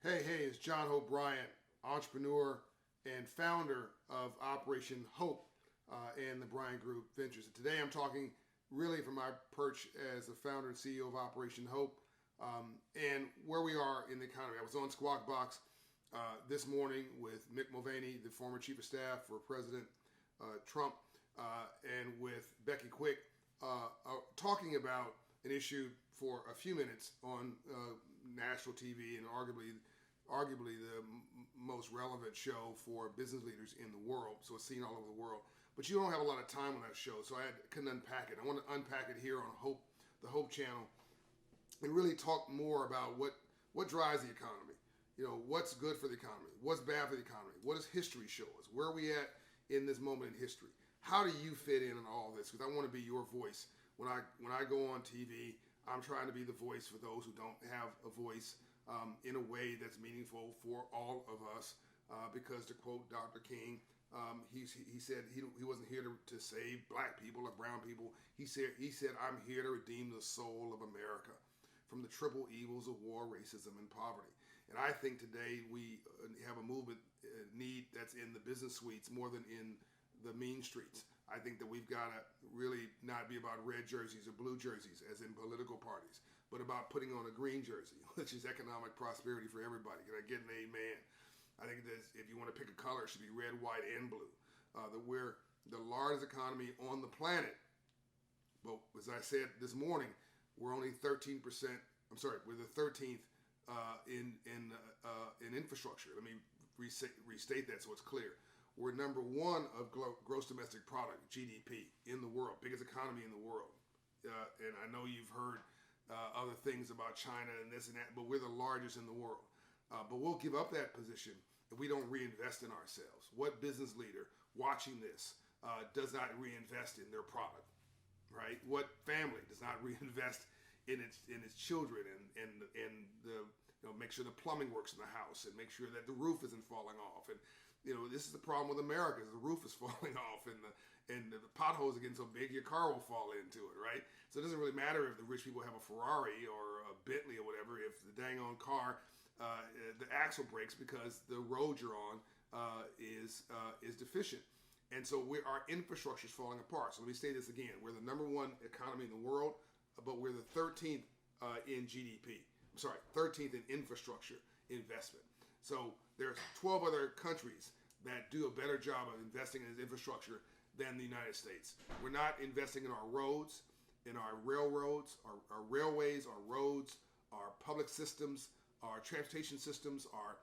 Hey, it's John Hope Bryant, entrepreneur and founder of Operation Hope and the Bryant Group Ventures. And today I'm talking really from my perch as the founder and CEO of Operation Hope and where we are in the economy. I was on Squawk Box this morning with Mick Mulvaney, the former chief of staff for President Trump, and with Becky Quick, talking about an issue for a few minutes on national TV and arguably the most relevant show for business leaders in the world. So it's seen all over the world. But you don't have a lot of time on that show, so couldn't unpack it. I want to unpack it here on the Hope Channel, and really talk more about what drives the economy. You know, what's good for the economy, what's bad for the economy, what does history show us, where are we at in this moment in history? How do you fit in all this? Because I want to be your voice. When I go on TV, I'm trying to be the voice for those who don't have a voice in a way that's meaningful for all of us. Because to quote Dr. King, he said he wasn't here to save black people or brown people. He said I'm here to redeem the soul of America from the triple evils of war, racism, and poverty. And I think today we have a movement need that's in the business suites more than in the mean streets. I think that we've got to really not be about red jerseys or blue jerseys, as in political parties, but about putting on a green jersey, which is economic prosperity for everybody. Can I get an amen? I think that if you want to pick a color, it should be red, white, and blue. That we're the largest economy on the planet. But as I said this morning, we're only 13%. I'm sorry, we're the 13th in infrastructure. Let me restate that so it's clear. We're number one of gross domestic product, GDP, in the world, biggest economy in the world. And I know you've heard other things about China and this and that, but we're the largest in the world. But we'll give up that position if we don't reinvest in ourselves. What business leader watching this does not reinvest in their product, right? What family does not reinvest in its children and the make sure the plumbing works in the house and make sure that the roof isn't falling off? And this is the problem with America: is the roof is falling off and the potholes are getting so big your car will fall into it, right? So it doesn't really matter if the rich people have a Ferrari or a Bentley or whatever if the dang on car the axle breaks because the road you're on is deficient. And so our infrastructure is falling apart. So let me say this again: we're the number one economy in the world, but we're the 13th in GDP. I'm sorry, 13th in infrastructure investment. So there's 12 other countries that do a better job of investing in its infrastructure than the United States. We're not investing in our roads, in our railroads, our railways, our roads, our public systems, our transportation systems, our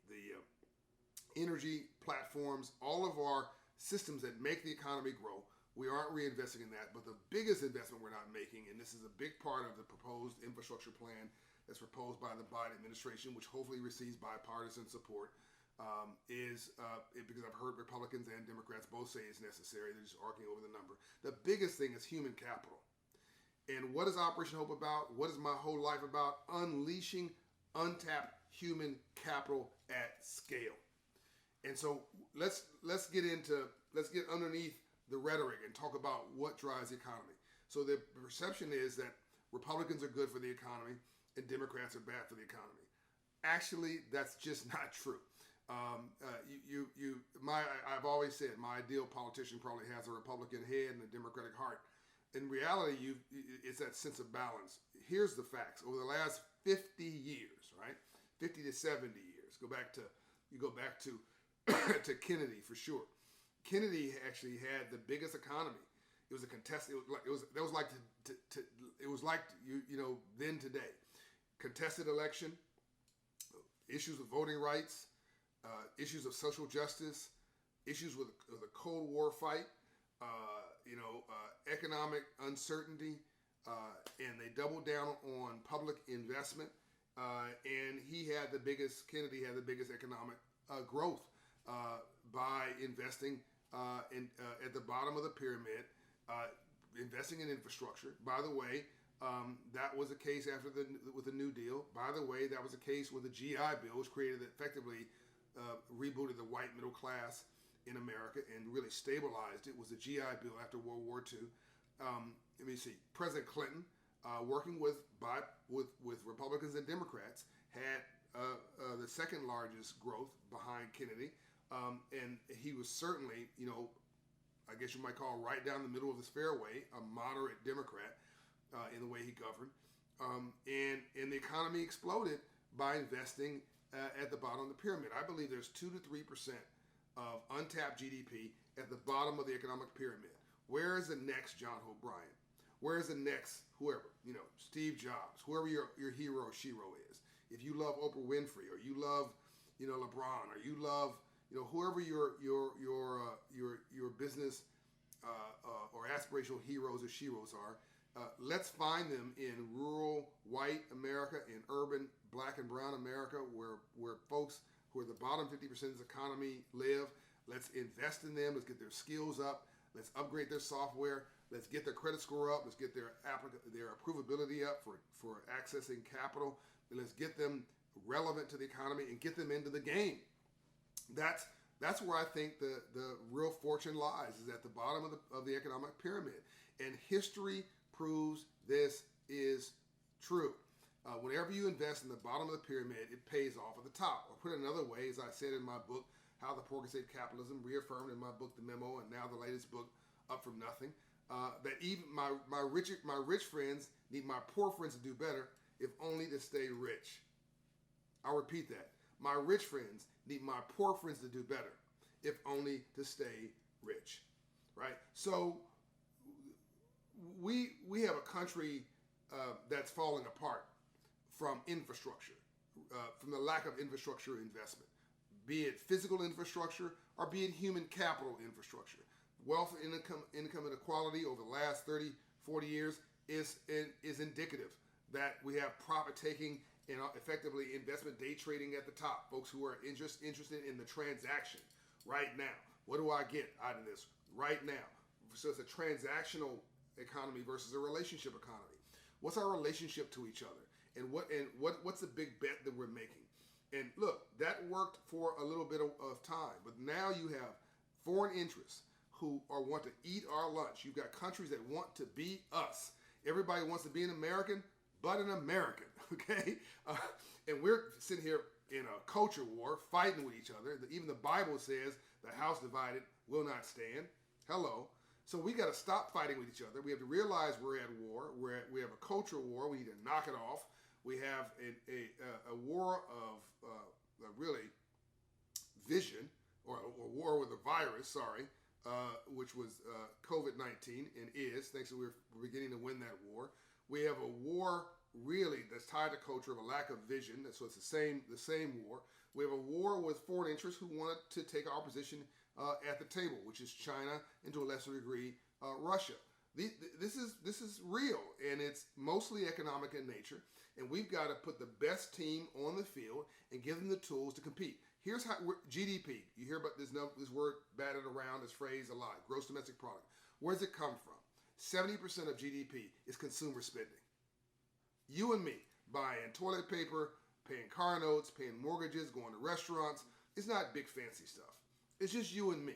the energy platforms, all of our systems that make the economy grow. We aren't reinvesting in that. But the biggest investment we're not making, and this is a big part of the proposed infrastructure plan that's proposed by the Biden administration, which hopefully receives bipartisan support, is because I've heard Republicans and Democrats both say it's necessary. They're just arguing over the number. The biggest thing is human capital. And what is Operation Hope about? What is my whole life about? Unleashing untapped human capital at scale. And so let's get underneath the rhetoric and talk about what drives the economy. So the perception is that Republicans are good for the economy and Democrats are bad for the economy. Actually, that's just not true. I've always said my ideal politician probably has a Republican head and a Democratic heart. In reality, it's that sense of balance. Here's the facts. Over the last 50 years, right? 50 to 70 years. Go back to to Kennedy for sure. Kennedy actually had the biggest economy. It was a contested. It was like then today, contested election, issues with voting rights, issues of social justice, issues with the Cold War fight, economic uncertainty, and they doubled down on public investment. And Kennedy had the biggest economic growth by investing at the bottom of the pyramid, investing in infrastructure. By the way, that was the case with the New Deal. By the way, that was the case with the GI Bill, which effectively rebooted the white middle class in America and really stabilized it. Was the GI Bill after World War II. Let me see. President Clinton working with Republicans and Democrats, had the second largest growth behind Kennedy, and he was certainly, I guess you might call right down the middle of this fairway, a moderate Democrat in the way he governed, and the economy exploded by investing at the bottom of the pyramid. I believe there's 2 to 3% of untapped GDP at the bottom of the economic pyramid. Where is the next John Hope Bryant? Where is the next whoever? Steve Jobs, whoever your hero or shero is. If you love Oprah Winfrey, or you love, LeBron, or you love, whoever your business or aspirational heroes or sheroes are, let's find them in rural white America, in urban black and brown America, where folks who are the bottom 50% of the economy live. Let's invest in them. Let's get their skills up. Let's upgrade their software. Let's get their credit score up. Let's get their approvability up for accessing capital. And let's get them relevant to the economy and get them into the game. That's where I think the real fortune lies, is at the bottom of the economic pyramid. And history proves this is true. Whenever you invest in the bottom of the pyramid, it pays off at the top. Or put it another way, as I said in my book, How the Poor Can Save Capitalism, reaffirmed in my book, The Memo, and now the latest book, Up From Nothing, that even my rich friends need my poor friends to do better, if only to stay rich. I'll repeat that. My rich friends need my poor friends to do better, if only to stay rich. Right? So we have a country that's falling apart from infrastructure, from the lack of infrastructure investment, be it physical infrastructure or be it human capital infrastructure. Wealth and income inequality over the last 30, 40 years is indicative that we have profit taking and effectively investment day trading at the top. Folks who are interested in the transaction right now. What do I get out of this right now? So it's a transactional economy versus a relationship economy. What's our relationship to each other? And what's the big bet that we're making? And look, that worked for a little bit of time, but now you have foreign interests who want to eat our lunch. You've got countries that want to be us. Everybody wants to be an American, but an American, okay? And we're sitting here in a culture war, fighting with each other. Even the Bible says the house divided will not stand. Hello. So we got to stop fighting with each other. We have to realize we're at war. We have a cultural war. We need to knock it off. We have a war of really vision, or a war with a virus, which was COVID-19 and is. Thanks to we're beginning to win that war. We have a war really that's tied to culture of a lack of vision. So it's the same war. We have a war with foreign interests who want to take our position at the table, which is China and to a lesser degree Russia. This is real, and it's mostly economic in nature. And we've got to put the best team on the field and give them the tools to compete. Here's how GDP. You hear about this word batted around, this phrase a lot. Gross domestic product. Where does it come from? 70% of GDP is consumer spending. You and me buying toilet paper, paying car notes, paying mortgages, going to restaurants. It's not big fancy stuff. It's just you and me.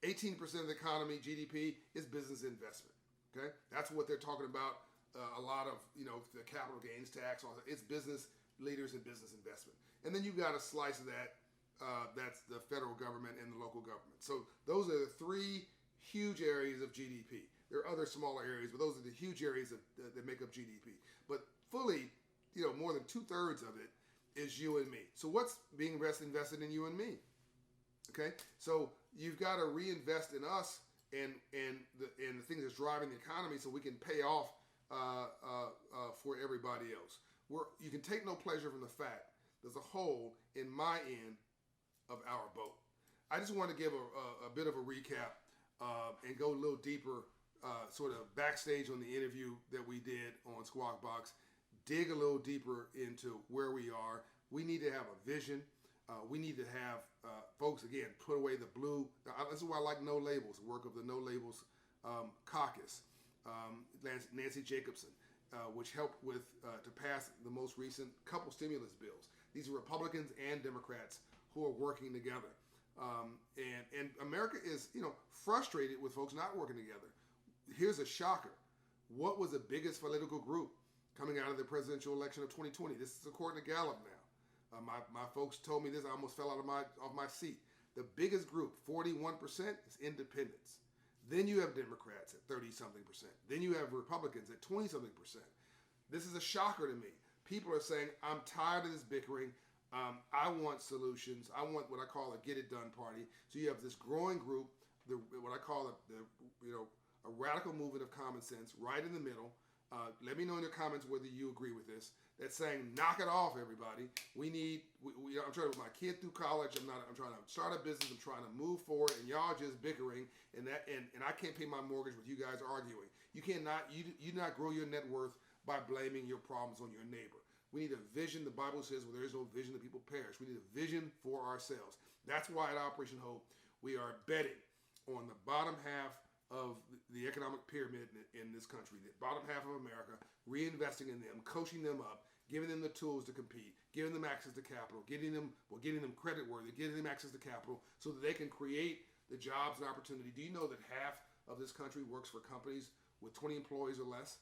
18% of the economy, GDP, is business investment. Okay, that's what they're talking about. A lot of the capital gains tax. It's business leaders and business investment. And then you've got a slice of that. That's the federal government and the local government. So those are the three huge areas of GDP. There are other smaller areas, but those are the huge areas that make up GDP. But fully, more than 2/3 of it is you and me. So what's being invested in you and me? Okay, so you've got to reinvest in us and the things that's driving the economy, so we can pay off for everybody else. You can take no pleasure from the fact there's a hole in my end of our boat. I just want to give a bit of a recap and go a little deeper, sort of backstage on the interview that we did on Squawk Box. Dig a little deeper into where we are. We need to have a vision. We need to have folks, again, put away the blue. This is why I like No Labels, the work of the No Labels caucus. Nancy Jacobson, which helped to pass the most recent couple stimulus bills. These are Republicans and Democrats who are working together. And America is, frustrated with folks not working together. Here's a shocker. What was the biggest political group coming out of the presidential election of 2020? This is according to Gallup now. My folks told me this. I almost fell out of my seat. The biggest group, 41%, is independents. Then you have Democrats at 30-something%. Then you have Republicans at 20-something%. This is a shocker to me. People are saying, I'm tired of this bickering. I want solutions. I want what I call a get it done party. So you have this growing group, what I call a radical movement of common sense, right in the middle. Let me know in your comments whether you agree with this. That's saying, knock it off, everybody. I'm trying to put my kid through college. I'm trying to start a business. I'm trying to move forward, and y'all just bickering, and I can't pay my mortgage with you guys arguing. You not grow your net worth by blaming your problems on your neighbor. We need a vision. The Bible says, where there is no vision, the people perish. We need a vision for ourselves. That's why at Operation Hope, we are betting on the bottom half of the economic pyramid in this country, the bottom half of America, reinvesting in them, coaching them up, giving them the tools to compete, giving them access to capital, getting them credit worthy, getting them access to capital so that they can create the jobs and opportunity. Do you know that half of this country works for companies with 20 employees or less?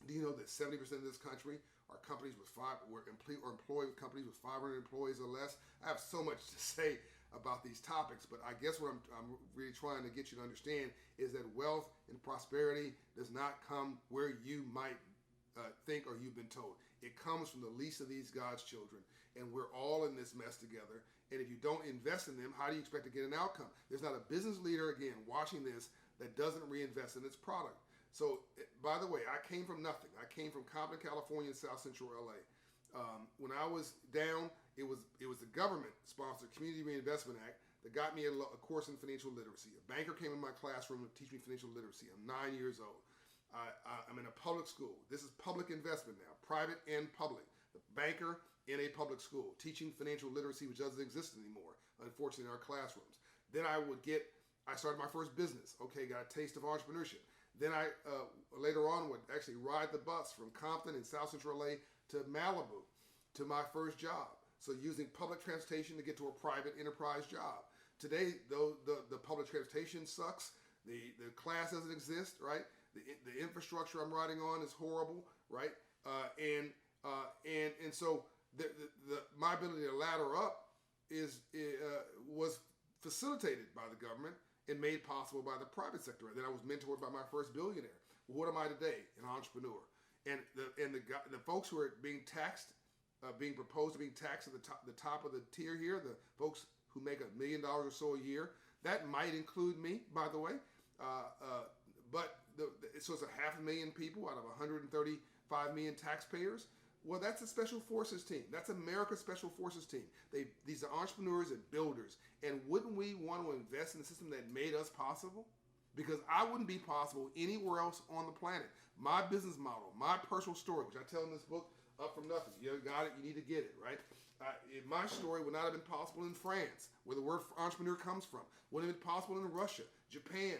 Do you know that 70% of this country are companies with employed with companies with 500 employees or less? I have so much to say about these topics, but I guess what I'm really trying to get you to understand is that wealth and prosperity does not come where you might think or you've been told. It comes from the least of these God's children, and we're all in this mess together. And if you don't invest in them, how do you expect to get an outcome? There's not a business leader, again, watching this that doesn't reinvest in its product. So, by the way, I came from nothing. I came from Compton, California, and South Central LA. When I was down, it was the government-sponsored Community Reinvestment Act that got me a course in financial literacy. A banker came in my classroom to teach me financial literacy. I'm 9 years old. I'm in a public school. This is public investment now, private and public. The banker in a public school, teaching financial literacy, which doesn't exist anymore, unfortunately, in our classrooms. Then I started my first business. Okay, got a taste of entrepreneurship. Then I later on would actually ride the bus from Compton in South Central LA to Malibu to my first job. So using public transportation to get to a private enterprise job. Today, though, the public transportation sucks. The class doesn't exist, right? The infrastructure I'm riding on is horrible, right? And so my ability to ladder up was facilitated by the government and made possible by the private sector. And then I was mentored by my first billionaire. Well, what am I today? An entrepreneur. And the folks who are being taxed, being proposed to be taxed at the top of the tier here, the folks who make $1 million or so a year, that might include me, by the way. So it's 500,000 people out of 135 million taxpayers. Well, that's a special forces team. That's America's special forces team. These are entrepreneurs and builders. And wouldn't we want to invest in the system that made us possible? Because I wouldn't be possible anywhere else on the planet. My business model, my personal story, which I tell in this book, Up From Nothing. You got it, you need to get it, right? My story would not have been possible in France, where the word entrepreneur comes from. Wouldn't have been possible in Russia, Japan,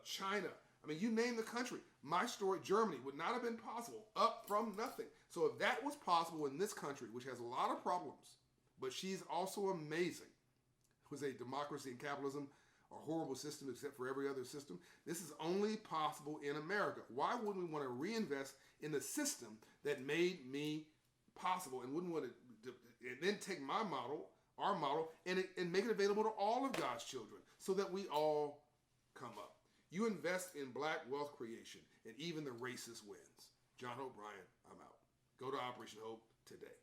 China. I mean, you name the country. My story, Germany, would not have been possible up from nothing. So if that was possible in this country, which has a lot of problems, but she's also amazing, it was a democracy and capitalism, a horrible system except for every other system. This is only possible in America. Why wouldn't we want to reinvest in the system that made me possible and wouldn't want to and then take my model, our model, and make it available to all of God's children so that we all come up. You invest in black wealth creation, and even the racist wins. John Hope Bryant, I'm out. Go to Operation Hope today.